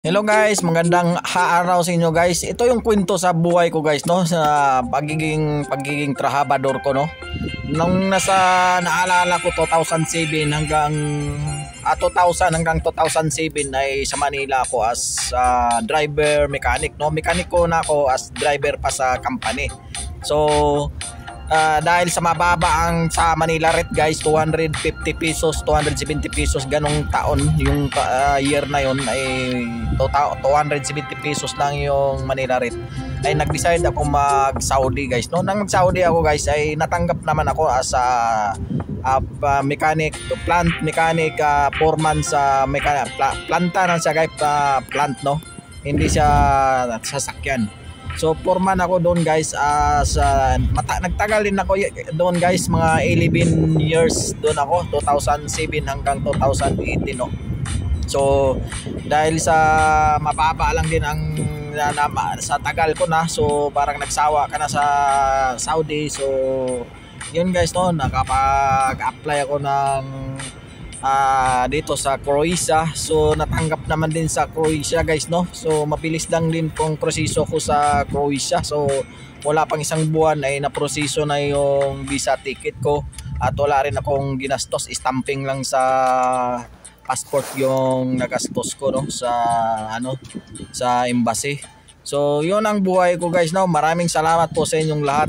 Hello guys, magandang araw sa inyo guys. Ito yung kwento sa buhay ko guys, no, sa pagiging trabahador ko, no. Nung naalala ko 2007 hanggang 2000 hanggang 2007 ay sa Manila ako as driver mechanic, no. Mekaniko na ako as driver pa sa company. So dahil sa mababa ang sa Manila rate guys, 250 pesos, 270 pesos ganong taon yung year na yon ay 270 pesos lang yung Manila rate. Ay nag-decide ako mag-Saudi guys, no. Nang mag-Saudi ako guys ay natanggap naman ako as mechanic, plant mechanic, foreman sa planta na siya guys, plant, no. Hindi siya sasakyan. So foreman ako doon guys, nagtagal din ako doon guys, mga 11 years doon ako, 2007 hanggang 2018, no. So dahil sa mababa lang din ang sa tagal ko na, so parang nagsawa ka na sa Saudi. So yun guys, no, nakapag-apply ako ng dito sa Croatia. So natanggap naman din sa Croatia guys, no. So mabilis lang din pong proseso ko sa Croatia. So wala pang isang buwan ay naproseso na yung visa ticket ko at wala rin akong ginastos, stamping lang sa passport yung nagastos ko, no, sa embassy. So yun ang buhay ko guys, no. Maraming salamat po sa inyong lahat.